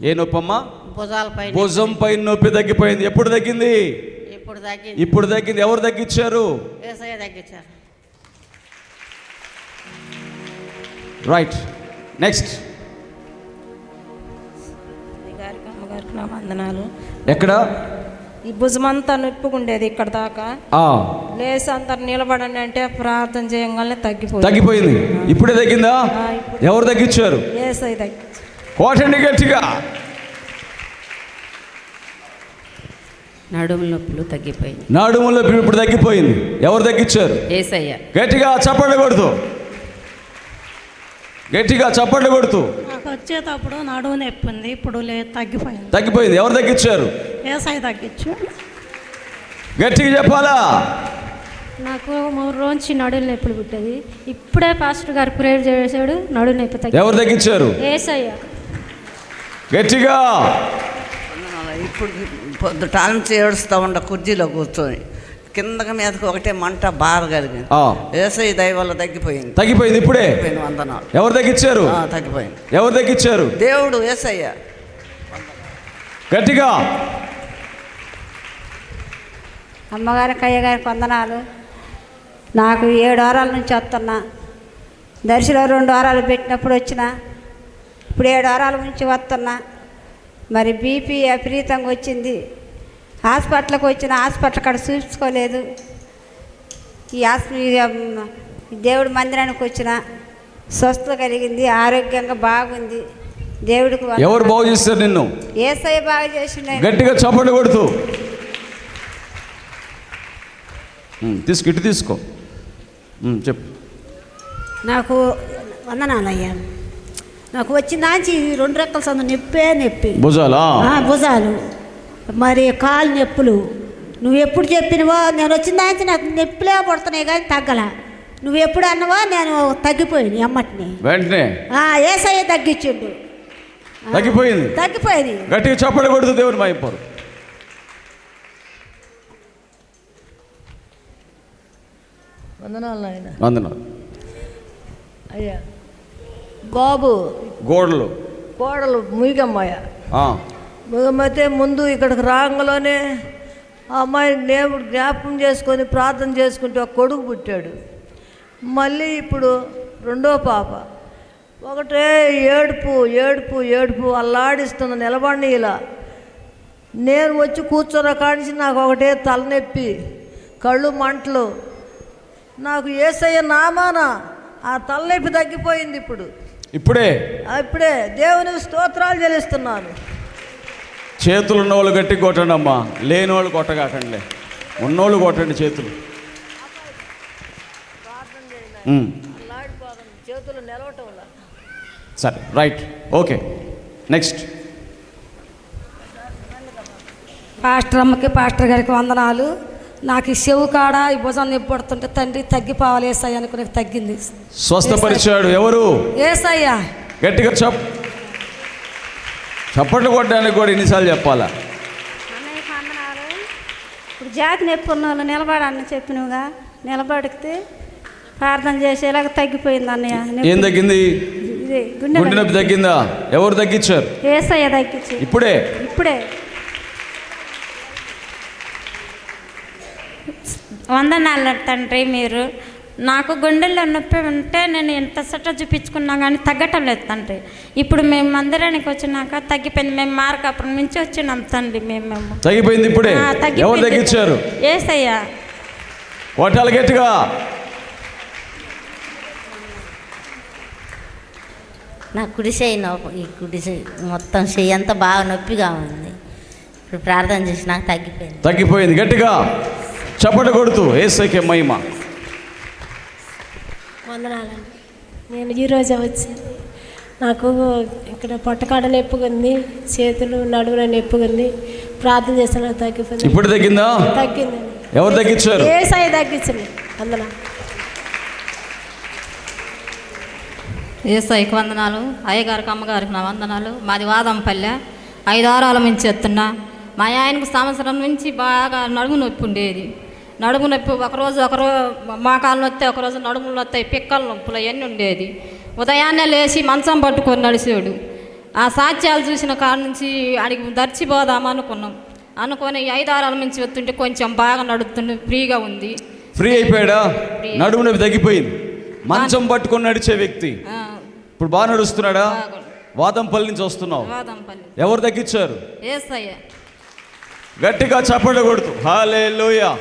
ఏ నొప్పమ్మా? భుజాలపై. భుజం పైన నొప్పి తగ్గిపోయింది. ఎప్పుడు తగ్గింది? ఇప్పుడు తగ్గింది. ఎవరు తగ్గించారు? యేసయ్య తగ్గించారు. Right, next. అమ్మగారికి నా వందనాలు. ఎక్కడ? ఈ భుజమంతా నొప్పుకుండేది ఇక్కడ దాకా. లేసి అందరు నిలబడండి అంటే ప్రార్థన చేయగానే తగ్గిపోయింది. ఇప్పుడే తగ్గిందా? ఎవరు తగ్గించారు? యేసయ్య తగ్గించారు. కోటండి గట్టిగా. నడుము నొప్పులు తగ్గిపోయింది. నడుము నొప్పి ఇప్పుడు తగ్గిపోయింది. ఎవరు తగ్గించారు? యేసయ్య. గట్టిగా చప్పట్లు కొడుతూ, గట్టిగా చప్పట్లు కొడుతూ. నాకు వచ్చేటప్పుడు నడుము నొప్పి ఉంది, ఇప్పుడు తగ్గిపోయింది. తగ్గిపోయింది. ఎవరు తగ్గించారు? యేసయ్య తగ్గించాడు. గట్టిగా చెప్పాలా? నాకు 3 రోజు నడుము నొప్పులు పుట్టేది. ఇప్పుడే పాస్టర్ గారు ప్రేయర్ చేశాడు, నడుము నొప్పి తగ్గి. ఎవరు తగ్గించారు? యేసయ్య. గట్టిగా. ఇప్పుడు పొద్దుటాల నుంచి ఏడుస్తూ ఉండ కుర్చీలో కూర్చొని కిందకి మీదకి ఒకటే మంట బాధ కలిగింది. యేసయ్య దయ వల్ల తగ్గిపోయింది. తగ్గిపోయింది. ఇప్పుడే వందనాలు. ఎవరు తగ్గించారు? తగ్గిపోయింది. ఎవరు తగ్గించారు? దేవుడు, యేసయ్య. గట్టిగా. అమ్మగారికి అయ్యగారికి వందనాలు. నాకు 7 వారాల నుంచి వస్తున్నా. దర్శనం 2 వారాలు పెట్టినప్పుడు వచ్చిన, ఇప్పుడు 7 వారాల నుంచి వస్తున్నా. మరి బీపీ విపరీతంగా వచ్చింది. హాస్పిటల్కి వచ్చిన, హాస్పిటల్ కాడ చూపించుకోలేదు. ఈ దేవుడి మందిరానికి వచ్చిన, స్వస్థత కలిగింది, ఆరోగ్యంగా బాగుంది. దేవుడికి ఎవరు బాగు చేస్తారు నిన్ను? యేసయ్య బాగా చేసిండు. గట్టిగా చప్పట్లు కొడుతూ. ఇటు తీసుకో. చెప్పు. నాకు వందనాలయ్యా. నాకు వచ్చిందాంచి 2 రెక్కల సందు నొప్పి. భుజాలా? భుజాలు, మరి కాలు నొప్పులు. నువ్వు ఎప్పుడు చెప్పినవో నేను వచ్చిందాంచి నాకు నొప్పిలే పడుతున్నాయి కానీ తగ్గల. నువ్వు ఎప్పుడు అన్నవో నేను తగ్గిపోయింది అమ్మటిని. వెంటనే యేసయ్య తగ్గించిండు. తగ్గిపోయింది. గట్టిగా చప్పట్లు కొడుతూ దేవుని మైపోరు. వందనాలు నాయన. వందనాలు అయ్యా. గోడలు ముగిగమ్మాయ. ముగమైతే ముందు ఇక్కడికి రాగానే ఆ అమ్మాయిని దేవుడు జ్ఞాపకం చేసుకొని ప్రార్థన చేసుకుంటే ఒక కొడుకు పుట్టాడు. మళ్ళీ ఇప్పుడు 2వ పాప. ఒకటే ఏడుపు అల్లాడిస్తున్న, నిలబడి ఇలా. నేను వచ్చి కూర్చొని కానించి నాకు ఒకటే తలనొప్పి, కళ్ళు మంటలు. నాకు యేసయ్య నామాన ఆ తలనొప్పి తగ్గిపోయింది. ఇప్పుడే దేవునికి స్తోత్రాలు చెల్లిస్తున్నాను. చేతులు ఉన్నవాళ్ళు గట్టి కొట్టండి అమ్మా, లేని వాళ్ళు కొట్టగాకండి. ఉన్నోళ్ళు కొట్టండి చేతులు. చేతులు నిలవటం. సరే, రైట్, ఓకే, నెక్స్ట్. పాస్టర్ అమ్మకి పాస్టర్ గారికి వందనాలు. నాకు ఈ చెవు కాడ ఈ భుజం నొప్పి పడుతుంటే తండ్రి తగ్గిపోవాలి యేసయ్య అనుకుని తగ్గింది. స్వస్థపరిచాడు. ఎవరు? యేసయ్య. గట్టిగా చప్పట్లు కొట్టడానికి కూడా ఎన్నిసార్లు చెప్పాలా? అన్నయ్యకి వందనాలు. ఇప్పుడు జాతి నొప్పి ఉన్న వాళ్ళు నిలబడని చెప్పినవుగా, నిలబడితే ప్రార్థన చేసేలాగా తగ్గిపోయింది అన్నయ్య. ఏం తగ్గింది? గుండె నొప్పి తగ్గిందా? ఎవరు తగ్గించారు? యేసయ్య తగ్గించి. ఇప్పుడే వందనాలు తండ్రి. మీరు నాకు గుండెల్లో నొప్పి ఉంటే నేను ఎంత సట చూపించుకున్నా కానీ తగ్గటం లేదు తండ్రి. ఇప్పుడు మేము మందిరానికి వచ్చినాక తగ్గిపోయింది. మేము మార్కాపురం నుంచి వచ్చినాం తండ్రి. మేము తగ్గిపోయింది. ఇప్పుడే ఎవరు తగ్గించారు? యేసయ్య. కోటాలు గట్టిగా. నా కుడి చేయి ఈ కుడి చేయి మొత్తం చెయ్యి అంతా బాగా నొప్పిగా ఉంది. ఇప్పుడు ప్రార్థన చేసి నాకు తగ్గిపోయింది. గట్టిగా చప్పట్లు కొడుతూ యేసయ్యకే మహిమ. వందనాలండి. నేను ఈరోజే వచ్చాను. నాకు ఇక్కడ పొట్టకాడ నొప్పిగా ఉంది, చేతులు నడుమున నొప్పిగా ఉంది. ప్రార్థన చేస్తాను, తగ్గిపోయింది. ఇప్పుడు తగ్గిందా? తగ్గిందండి. ఎవరు తగ్గించారు? యేసయ్య తగ్గించండి. వందనాలు. యేసయ్యకి వందనాలు. అయ్యగారికి అమ్మగారికి నా వందనాలు. మాది వాదంపల్లె. 5 వారాల నుంచి ఎత్తున్నా. మా ఆయనకు సంవత్సరం నుంచి బాగా నడుము నొప్పి ఉండేది. నడుము నొప్పి ఒకరోజు మోకాలు నొత్తే, ఒకరోజు నడుములు నొత్తాయి, పిక్కల నొప్పులు అవన్నీ ఉండేది. ఉదయాన్నే లేచి మంచం పట్టుకొని నడిచాడు. ఆ సాక్ష్యాలు చూసిన కాడ నుంచి అడిగి దర్చిపోదాం అనుకొని 5 వారాల నుంచి వస్తుంటే కొంచెం బాగా నడుస్తుంది, ఫ్రీగా ఉంది. ఫ్రీ అయిపోయాడా? నడుము నొప్పి తగ్గిపోయింది. మంచం పట్టుకొని నడిచే వ్యక్తి ఇప్పుడు బాగా నడుస్తున్నాడా? వాదంపల్లి నుంచి వస్తున్నావు. ఎవరు తగ్గించారు? యేసయ్య. గట్టిగా చప్పట్లు కొడుతూ హల్లెలూయా.